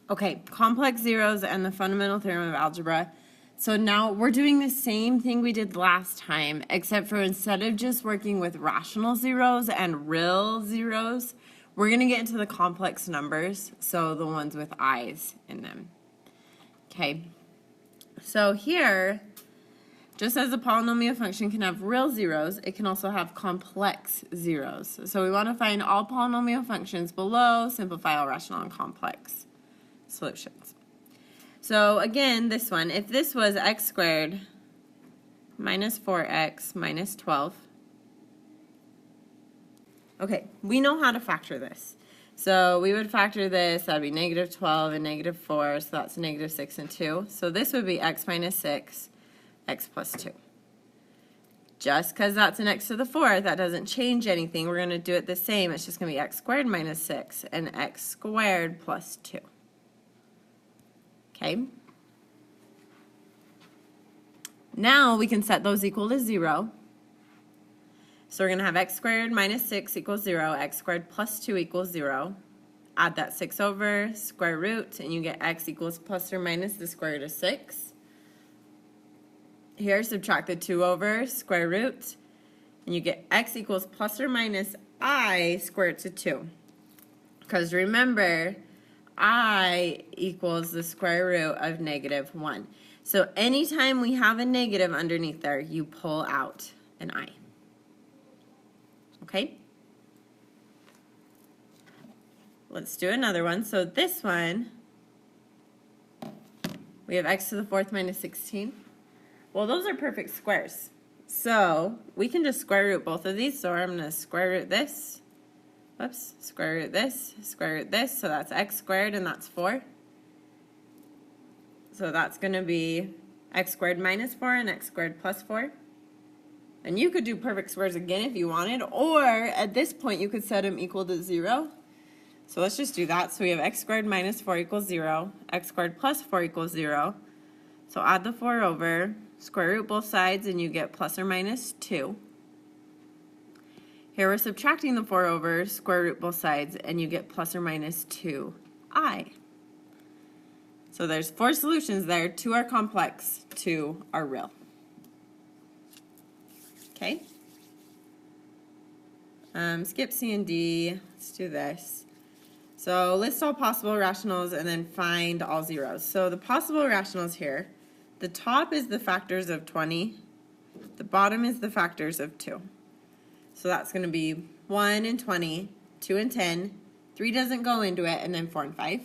Okay, complex zeros and the fundamental theorem of algebra. So now we're doing the same thing we did last time, except for instead of just working with rational zeros and real zeros, we're going to get into the complex numbers, so the ones with i's in them. Okay, so here, just as a polynomial function can have real zeros, it can also have complex zeros. So we want to find all polynomial functions below, simplify all rational and complex solutions. So again, this one, if this was x squared minus 4x minus 12, okay, we know how to factor this. So we would factor this, that would be negative 12 and negative 4, so that's negative 6 and 2. So this would be x minus 6, x plus 2. Just because that's an x to the 4th, that doesn't change anything. We're going to do it the same. It's just going to be x squared minus 6 and x squared plus 2. Okay. Now we can set those equal to 0. So we're going to have x squared minus 6 equals 0, x squared plus 2 equals 0. Add that 6 over, square root, and you get x equals plus or minus the square root of 6. Here, subtract the 2 over, square root, and you get x equals plus or minus I squared root of 2. Because remember, I equals the square root of negative 1. So anytime we have a negative underneath there, you pull out an I. Okay? Let's do another one. So this one, we have x to the 4th minus 16. Well, those are perfect squares. So we can just square root both of these. So I'm going to square root this. Whoops, square root this, square root this, so that's x squared and that's 4. So that's going to be x squared minus 4 and x squared plus 4. And you could do perfect squares again if you wanted, or at this point you could set them equal to 0. So let's just do that. So we have x squared minus 4 equals 0, x squared plus 4 equals 0. So add the 4 over, square root both sides, and you get plus or minus 2. Here we're subtracting the 4 over, square root both sides, and you get plus or minus 2i. So there's 4 solutions there. 2 are complex, 2 are real. Okay? Skip C and D. Let's do this. So list all possible rationals and then find all zeros. So the possible rationals here, the top is the factors of 20. The bottom is the factors of 2. So that's going to be 1 and 20, 2 and 10, 3 doesn't go into it, and then 4 and 5.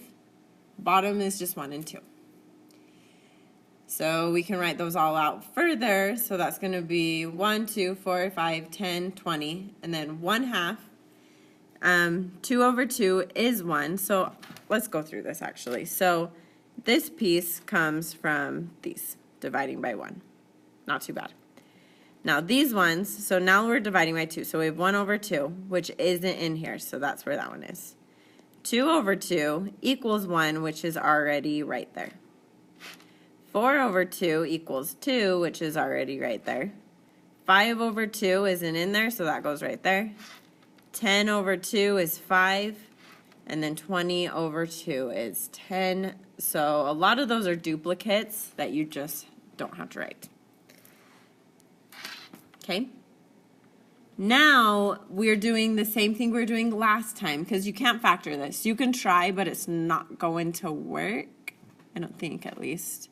Bottom is just 1 and 2. So we can write those all out further. So that's going to be 1, 2, 4, 5, 10, 20, and then 1/2. 2 over 2 is 1. So let's go through this actually. So this piece comes from these, dividing by 1. Not too bad. Now these ones, so now we're dividing by 2. So we have 1 over 2, which isn't in here, so that's where that one is. 2 over 2 equals 1, which is already right there. 4 over 2 equals 2, which is already right there. 5 over 2 isn't in there, so that goes right there. 10 over 2 is 5, and then 20 over 2 is 10. So a lot of those are duplicates that you just don't have to write. Okay, now we're doing the same thing we were doing last time because you can't factor this. You can try, but it's not going to work. I don't think, at least.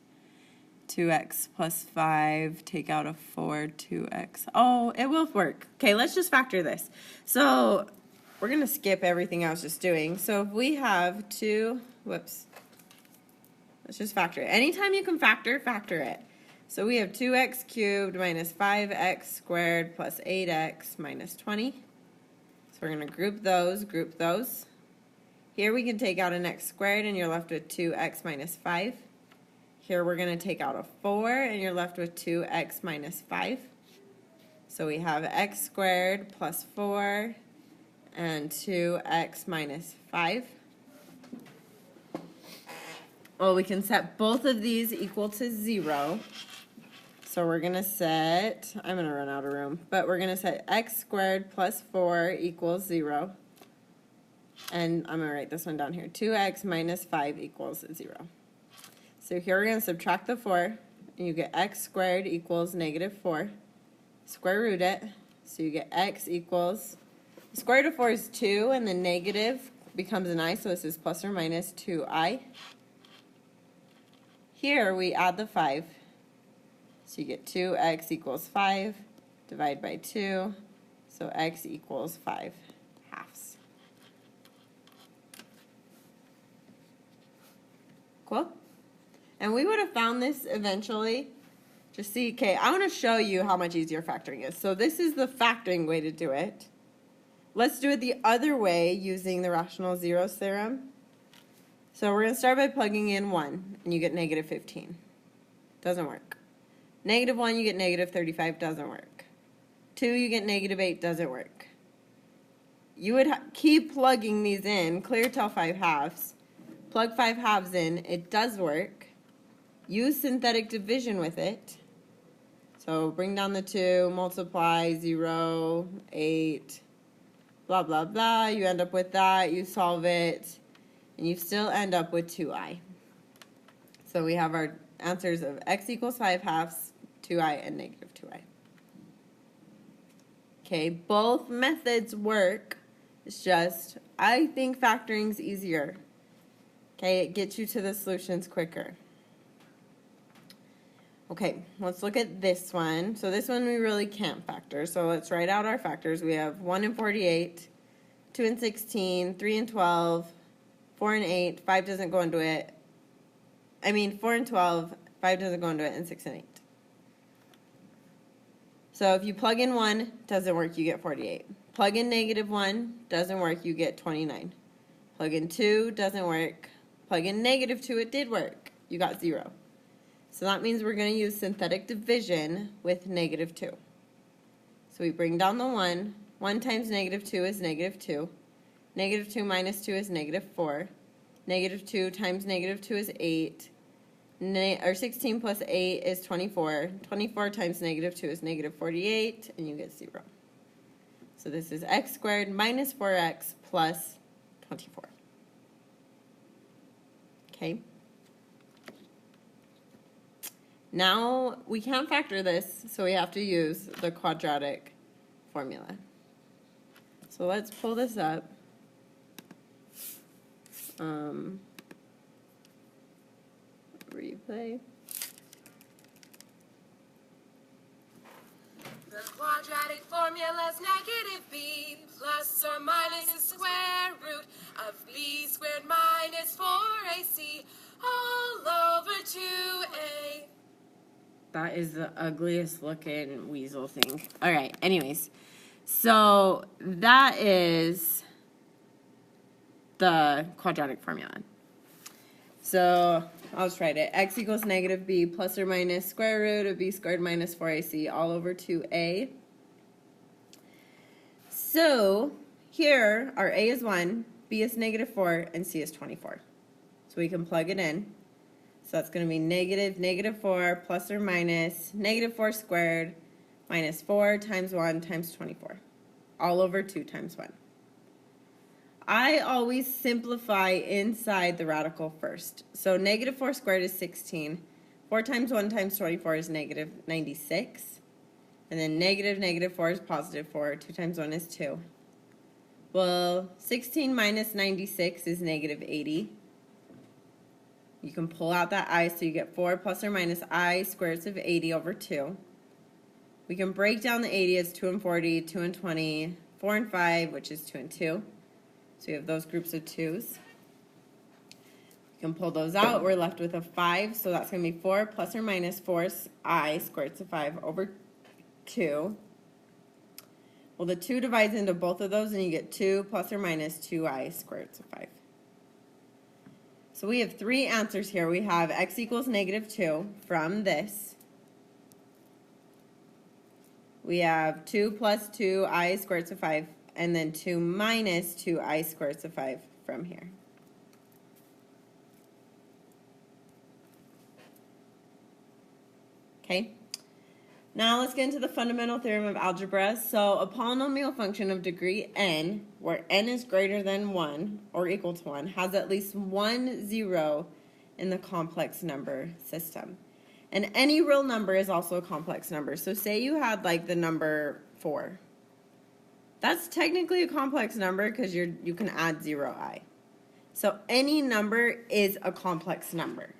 2x plus 5, take out a 4, 2x. Oh, it will work. Okay, let's just factor this. So we're going to skip everything I was just doing. So if we have 2, whoops. Let's just factor it. Anytime you can factor, factor it. So we have 2x cubed minus 5x squared plus 8x minus 20. So we're going to group those. Here we can take out an x squared and you're left with 2x minus 5. Here we're going to take out a 4 and you're left with 2x minus 5. So we have x squared plus 4 and 2x minus 5. Well, we can set both of these equal to 0. So we're going to set, I'm going to run out of room, but we're going to set x squared plus 4 equals 0. And I'm going to write this one down here. 2x minus 5 equals 0. So here we're going to subtract the 4, and you get x squared equals negative 4. Square root it, so you get x equals, square root of 4 is 2, and the negative becomes an I, so this is plus or minus 2i. Here we add the 5, so you get 2x equals 5, divide by 2, so x equals 5 halves. Cool? And we would have found this eventually. Just see, okay, I want to show you how much easier factoring is. So this is the factoring way to do it. Let's do it the other way using the rational zeros theorem. So we're going to start by plugging in 1, and you get negative 15. Doesn't work. Negative 1, you get negative 35. Doesn't work. 2, you get negative 8. Doesn't work. You would keep plugging these in, clear till 5 halves. Plug 5 halves in. It does work. Use synthetic division with it. So bring down the 2, multiply 0, 8, blah, blah, blah. You end up with that. You solve it, and you still end up with 2i. So we have our answers of x equals 5 halves, 2i, and negative 2i. Okay, both methods work. It's just, I think factoring's easier. Okay, it gets you to the solutions quicker. Okay, let's look at this one. So this one we really can't factor. So let's write out our factors. We have 1 and 48, 2 and 16, 3 and 12, 4 and 8, 5 doesn't go into it. 4 and 12, 5 doesn't go into it, and 6 and 8. So if you plug in 1, doesn't work, you get 48. Plug in negative 1, doesn't work, you get 29. Plug in 2, doesn't work. Plug in negative 2, it did work. You got 0. So that means we're going to use synthetic division with negative 2. So we bring down the 1. 1 times negative 2 is negative 2. Negative 2 minus 2 is negative 4. Negative 2 times negative 2 is 8. 16 plus 8 is 24. 24 times negative 2 is negative 48, and you get 0. So this is x squared minus 4x plus 24. Okay. Now, we can't factor this, so we have to use the quadratic formula. So let's pull this up. Replay. The quadratic formula is negative b plus or minus the square root of b squared minus 4ac all over 2a. That is the ugliest looking weasel thing. All right, anyways. So that is the quadratic formula. So I'll just write it. X equals negative b plus or minus square root of b squared minus 4ac all over 2a. So here our a is 1, b is negative 4, and c is 24. So we can plug it in. So that's going to be negative 4 plus or minus negative 4 squared minus 4 times 1 times 24. All over 2 times 1. I always simplify inside the radical first. So negative 4 squared is 16. 4 times 1 times 24 is negative 96. And then negative 4 is positive 4. 2 times 1 is 2. Well, 16 minus 96 is negative 80. You can pull out that I, so you get 4 plus or minus I square roots of 80 over 2. We can break down the 80 as 2 and 40, 2 and 20, 4 and 5, which is 2 and 2. So you have those groups of 2's. You can pull those out. We're left with a 5, so that's going to be 4 plus or minus 4i square roots of 5 over 2. Well, the 2 divides into both of those, and you get 2 plus or minus 2i square roots of 5. So we have 3 answers here. We have x equals negative 2 from this. We have 2 plus 2i square roots of 5, and then 2 minus 2i square roots of 5 from here. Okay. Now let's get into the fundamental theorem of algebra. So a polynomial function of degree n, where n is greater than 1 or equal to 1, has at least one zero in the complex number system. And any real number is also a complex number. So say you had like the number 4. That's technically a complex number because you can add 0i. So any number is a complex number,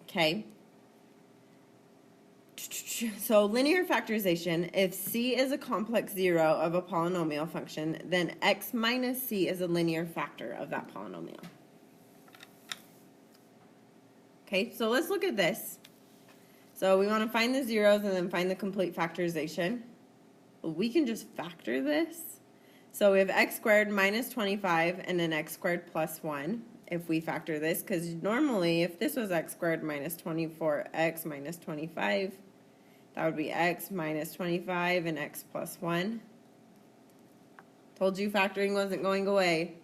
okay? So linear factorization, if c is a complex zero of a polynomial function, then x minus c is a linear factor of that polynomial. Okay, so let's look at this. So we want to find the zeros and then find the complete factorization. We can just factor this. So we have x squared minus 25 and then x squared plus 1 if we factor this, because normally if this was x squared minus 24x minus 25, that would be x minus 25 and x plus 1. Told you factoring wasn't going away.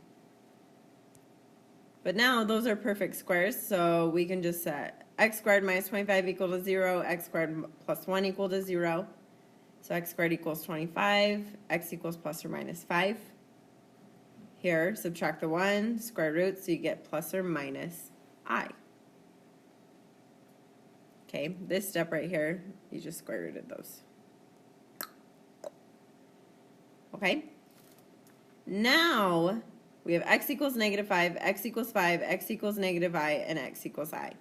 But now those are perfect squares, so we can just set x squared minus 25 equal to 0, x squared plus 1 equal to 0. So x squared equals 25, x equals plus or minus 5. Here, subtract the 1, square root, so you get plus or minus I. Okay, this step right here, you just square rooted those. Okay, now we have x equals negative 5, x equals 5, x equals negative I, and x equals I.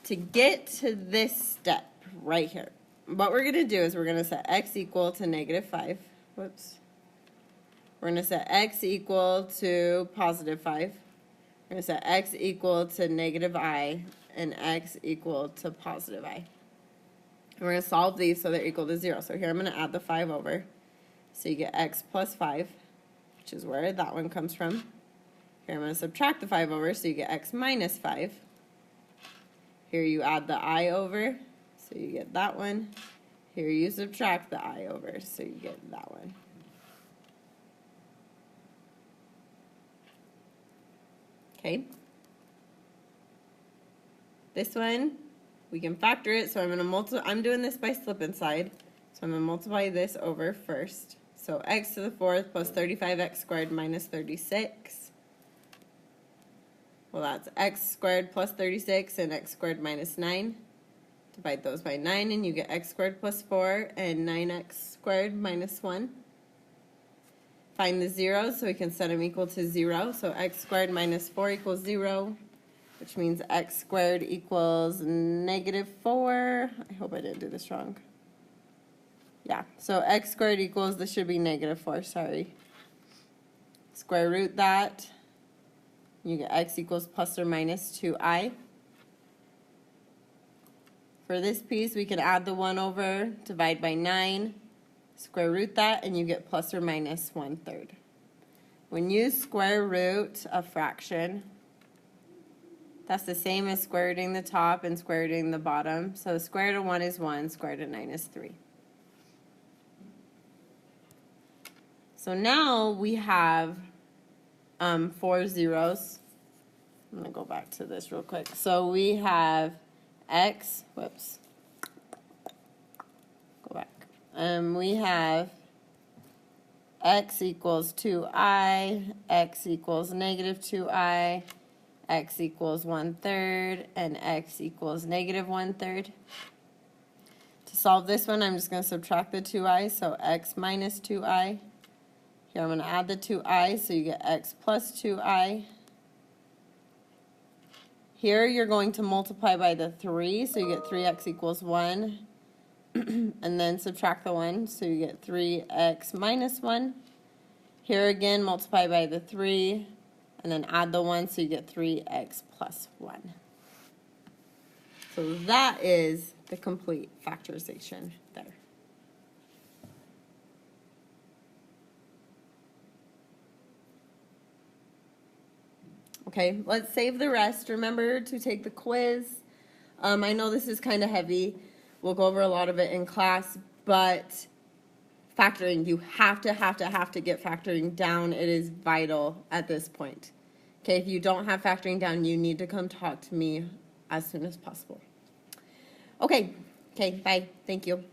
To get to this step right here, what we're going to do is we're going to set x equal to negative 5. Whoops. We're going to set x equal to positive 5. We're going to set x equal to negative I and x equal to positive I. And we're going to solve these so they're equal to 0. So here I'm going to add the 5 over. So you get x plus 5, which is where that one comes from. Here I'm going to subtract the 5 over, so you get x minus 5. Here you add the I over, so you get that one. Here you subtract the I over, so you get that one. Okay. This one, we can factor it, so I'm doing this by slip inside. So I'm going to multiply this over first. So x to the 4th plus 35x squared minus 36. Well, that's x squared plus 36 and x squared minus 9. Divide those by 9 and you get x squared plus 4 and 9x squared minus 1. Find the zeros so we can set them equal to 0. So x squared minus 4 equals 0, which means x squared equals negative 4. I hope I didn't do this wrong. Yeah, so x squared equals, this should be negative 4, sorry. Square root that. You get x equals plus or minus 2i. For this piece, we can add the 1 over, divide by 9, square root that, and you get plus or minus 1/3. When you square root a fraction, that's the same as square rooting the top and square rooting the bottom. So square root of 1 is 1, square root of 9 is 3. So now we have 4 zeros. I'm going to go back to this real quick. So we have x, whoops, go back. We have x equals 2i, x equals negative 2i, x equals 1/3, and x equals negative 1/3. To solve this one, I'm just going to subtract the 2i, so x minus 2i. Here I'm going to add the 2i, so you get x plus 2i. Here you're going to multiply by the 3, so you get 3x equals 1. And then subtract the 1, so you get 3x minus 1. Here again, multiply by the 3, and then add the 1, so you get 3x plus 1. So that is the complete factorization there. Okay, let's save the rest. Remember to take the quiz. I know this is kind of heavy. We'll go over a lot of it in class, but factoring, you have to get factoring down. It is vital at this point. Okay, if you don't have factoring down, you need to come talk to me as soon as possible. Okay, bye. Thank you.